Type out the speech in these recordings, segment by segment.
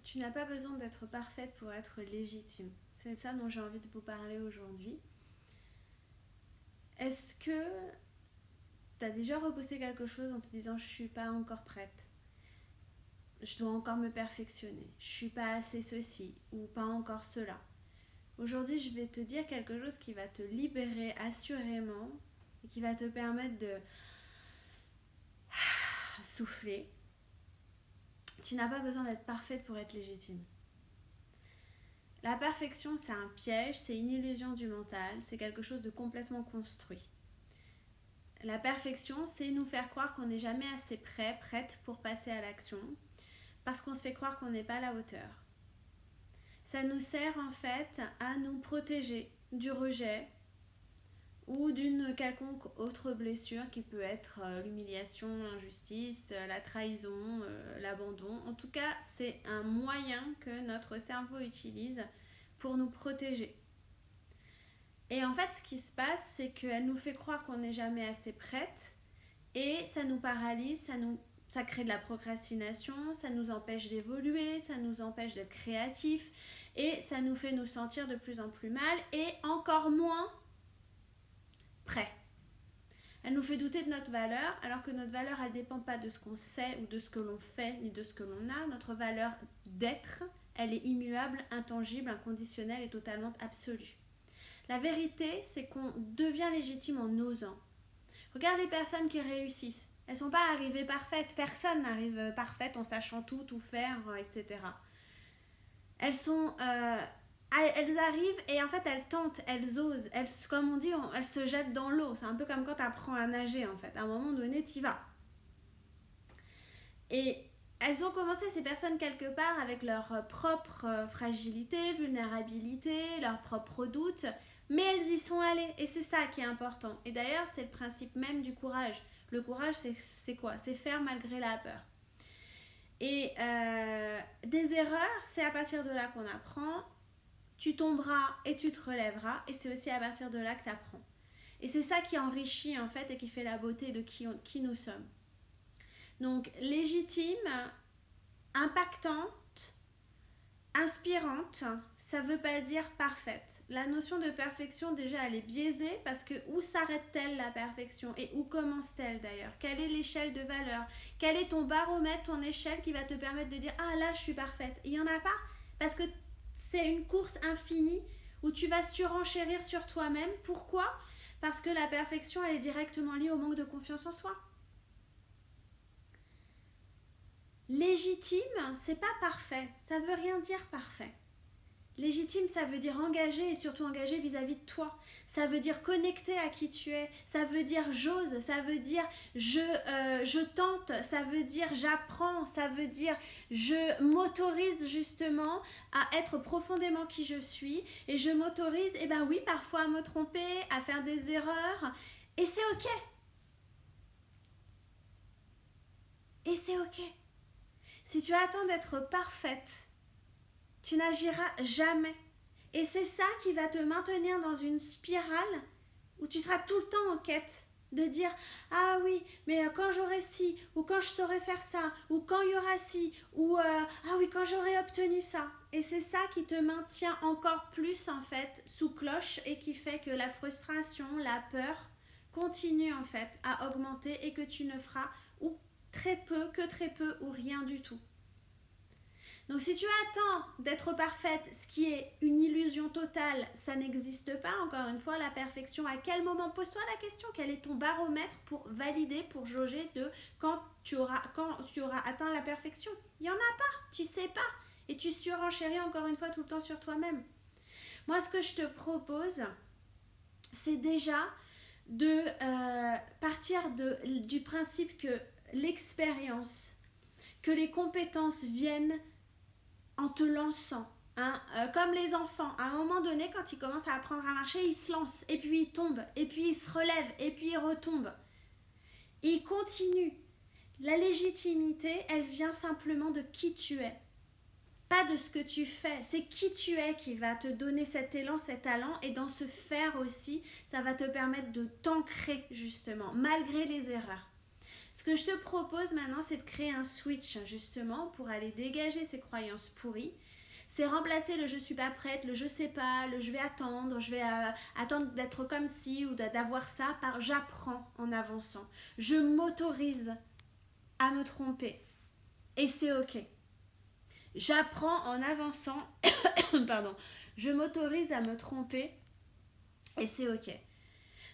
tu n'as pas besoin d'être parfaite pour être légitime. C'est ça dont j'ai envie de vous parler aujourd'hui. Est-ce que tu as déjà repoussé quelque chose en te disant je suis pas encore prête, je dois encore me perfectionner, je suis pas assez ceci ou pas encore cela? Aujourd'hui, je vais te dire quelque chose qui va te libérer assurément et qui va te permettre de souffler. Tu n'as pas besoin d'être parfaite pour être légitime. La perfection, c'est un piège, c'est une illusion du mental, c'est quelque chose de complètement construit. La perfection, c'est nous faire croire qu'on n'est jamais assez prêt, prête pour passer à l'action, parce qu'on se fait croire qu'on n'est pas à la hauteur. Ça nous sert en fait à nous protéger du rejet ou d'une quelconque autre blessure qui peut être l'humiliation, l'injustice, la trahison, l'abandon. En tout cas, c'est un moyen que notre cerveau utilise pour nous protéger. Et en fait, ce qui se passe, c'est qu'elle nous fait croire qu'on n'est jamais assez prête et ça nous paralyse, ça crée de la procrastination, ça nous empêche d'évoluer, ça nous empêche d'être créatifs et ça nous fait nous sentir de plus en plus mal et encore moins prêts. Elle nous fait douter de notre valeur, alors que notre valeur, elle ne dépend pas de ce qu'on sait ou de ce que l'on fait, ni de ce que l'on a. Notre valeur d'être, elle est immuable, intangible, inconditionnelle et totalement absolue. La vérité, c'est qu'on devient légitime en osant. Regarde les personnes qui réussissent. Elles ne sont pas arrivées parfaites. Personne n'arrive parfaite en sachant tout faire, etc. Elles arrivent et en fait elles tentent, elles osent, comme on dit, elles se jettent dans l'eau. C'est un peu comme quand tu apprends à nager en fait. À un moment donné, tu y vas. Et elles ont commencé, ces personnes, quelque part avec leur propre fragilité, vulnérabilité, leurs propres doutes, mais elles y sont allées et c'est ça qui est important. Et d'ailleurs, c'est le principe même du courage. Le courage, c'est quoi? C'est faire malgré la peur. Et des erreurs, c'est à partir de là qu'on apprend. Tu tomberas et tu te relèveras et c'est aussi à partir de là que tu apprends. Et c'est ça qui enrichit en fait et qui fait la beauté de qui nous sommes. Donc légitime, impactante, inspirante, ça veut pas dire parfaite. La notion de perfection déjà elle est biaisée parce que où s'arrête-t-elle la perfection et où commence-t-elle d'ailleurs? Quelle est l'échelle de valeur? Quel est ton baromètre, ton échelle qui va te permettre de dire ah là je suis parfaite? Il n'y en a pas parce que c'est une course infinie où tu vas surenchérir sur toi-même. Pourquoi? Parce que la perfection elle est directement liée au manque de confiance en soi. Légitime, c'est pas parfait. Ça veut rien dire parfait. Légitime, ça veut dire engagé et surtout engagé vis-à-vis de toi. Ça veut dire connecté à qui tu es. Ça veut dire j'ose. Ça veut dire je tente. Ça veut dire j'apprends. Ça veut dire je m'autorise justement à être profondément qui je suis. Et je m'autorise, eh ben oui, parfois à me tromper, à faire des erreurs. Et c'est ok. Et c'est ok. Si tu attends d'être parfaite, tu n'agiras jamais. Et c'est ça qui va te maintenir dans une spirale où tu seras tout le temps en quête de dire ah oui, mais quand j'aurai ci, ou quand je saurai faire ça, ou quand il y aura ci, ou ah oui, quand j'aurai obtenu ça. Et c'est ça qui te maintient encore plus en fait sous cloche et qui fait que la frustration, la peur continue en fait à augmenter et que tu ne feras ou très peu ou rien du tout. Donc si tu attends d'être parfaite, ce qui est une illusion totale, ça n'existe pas, encore une fois, la perfection. À quel moment? Pose-toi la question, quel est ton baromètre pour valider, pour jauger de quand tu auras atteint la perfection? Il n'y en a pas, tu sais pas. Et tu surenchéris encore une fois tout le temps sur toi-même. Moi, ce que je te propose, c'est déjà de partir du principe que l'expérience, que les compétences viennent en te lançant. Comme les enfants, à un moment donné, quand ils commencent à apprendre à marcher, ils se lancent, et puis ils tombent, et puis ils se relèvent, et puis ils retombent. Et ils continuent. La légitimité, elle vient simplement de qui tu es. Pas de ce que tu fais, c'est qui tu es qui va te donner cet élan, cet talent, et dans ce faire aussi, ça va te permettre de t'ancrer justement, malgré les erreurs. Ce que je te propose maintenant, c'est de créer un switch justement pour aller dégager ces croyances pourries. C'est remplacer le je suis pas prête, le je sais pas, le je vais attendre d'être comme ci ou d'avoir ça par j'apprends en avançant. Je m'autorise à me tromper et c'est ok. J'apprends en avançant, pardon, je m'autorise à me tromper et c'est ok.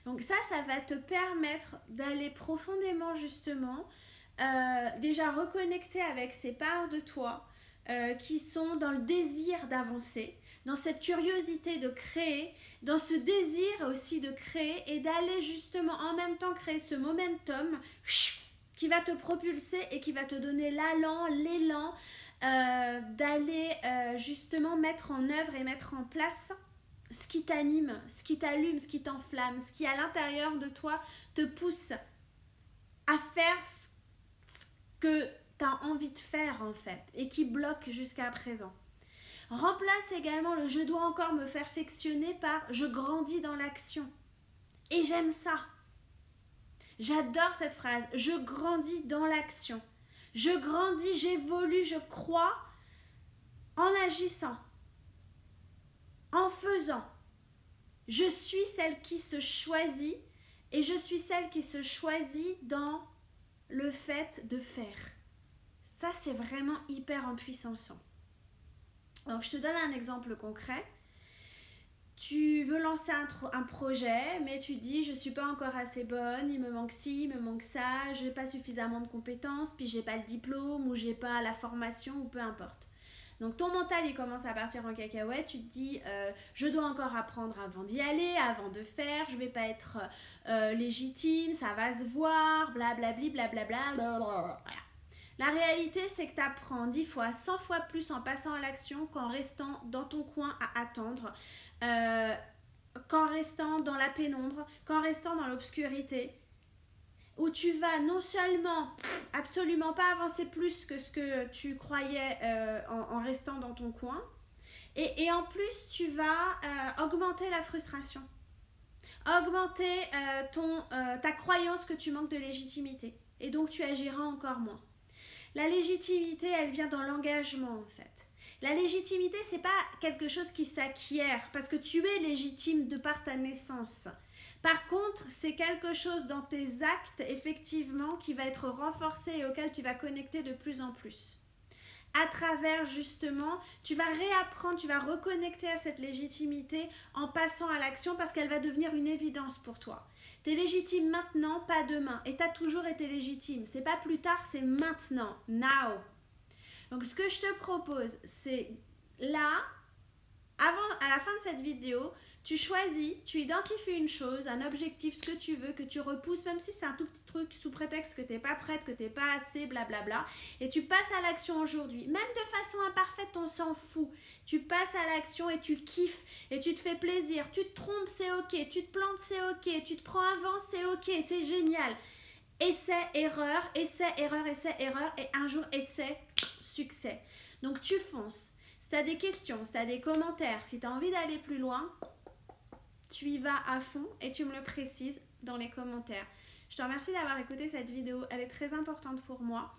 Donc ça va te permettre d'aller profondément justement, déjà reconnecter avec ces parts de toi qui sont dans le désir d'avancer, dans cette curiosité de créer, dans ce désir aussi de créer et d'aller justement en même temps créer ce momentum qui va te propulser et qui va te donner l'élan d'aller justement mettre en œuvre et mettre en place ce qui t'anime, ce qui t'allume, ce qui t'enflamme, ce qui à l'intérieur de toi te pousse à faire ce que tu as envie de faire en fait et qui bloque jusqu'à présent. Remplace également le je dois encore me perfectionner par je grandis dans l'action. Et j'aime ça. J'adore cette phrase. Je grandis dans l'action. Je grandis, j'évolue, je crois en agissant, en faisant. Je suis celle qui se choisit et je suis celle qui se choisit dans le fait de faire. Ça, c'est vraiment hyper puissant. Donc, je te donne un exemple concret. Tu veux lancer un projet, mais tu dis je suis pas encore assez bonne, il me manque ci, il me manque ça, j'ai pas suffisamment de compétences, puis j'ai pas le diplôme ou j'ai pas la formation ou peu importe. Donc ton mental il commence à partir en cacahuète, tu te dis je dois encore apprendre avant d'y aller, avant de faire, je vais pas être légitime, ça va se voir, blablabli, blablabla, blablabla. Voilà. La réalité, c'est que tu apprends 10 fois, 100 fois plus en passant à l'action qu'en restant dans ton coin à attendre, qu'en restant dans la pénombre, qu'en restant dans l'obscurité, où tu vas non seulement absolument pas avancer plus que ce que tu croyais en restant dans ton coin, et en plus, tu vas augmenter la frustration, augmenter ta croyance que tu manques de légitimité, et donc tu agiras encore moins. La légitimité, elle vient dans l'engagement en fait. La légitimité, c'est pas quelque chose qui s'acquiert parce que tu es légitime de par ta naissance. Par contre, c'est quelque chose dans tes actes, effectivement, qui va être renforcé et auquel tu vas connecter de plus en plus. À travers, justement, tu vas réapprendre, tu vas reconnecter à cette légitimité en passant à l'action parce qu'elle va devenir une évidence pour toi. T'es légitime maintenant, pas demain. Et t'as toujours été légitime. C'est pas plus tard, c'est maintenant. Now. Donc ce que je te propose, c'est là, à la fin de cette vidéo, tu choisis, tu identifies une chose, un objectif, ce que tu veux, que tu repousses, même si c'est un tout petit truc sous prétexte que t'es pas prête, que t'es pas assez, blablabla. Et tu passes à l'action aujourd'hui. Même de façon imparfaite, on s'en fout. Tu passes à l'action et tu kiffes et tu te fais plaisir. Tu te trompes, c'est ok. Tu te plantes, c'est ok. Tu te prends un vent, c'est ok. C'est génial. Essai, erreur, essai, erreur, essai, erreur. Et un jour, essai, succès. Donc tu fonces. Si tu as des questions, si tu as des commentaires, si tu as envie d'aller plus loin, tu y vas à fond et tu me le précises dans les commentaires. Je te remercie d'avoir écouté cette vidéo. Elle est très importante pour moi.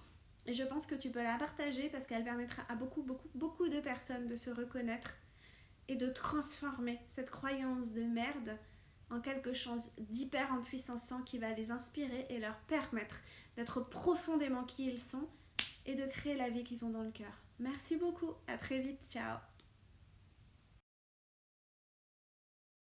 Et je pense que tu peux la partager parce qu'elle permettra à beaucoup de personnes de se reconnaître et de transformer cette croyance de merde en quelque chose d'hyper puissant qui va les inspirer et leur permettre d'être profondément qui ils sont et de créer la vie qu'ils ont dans le cœur. Merci beaucoup, à très vite, ciao.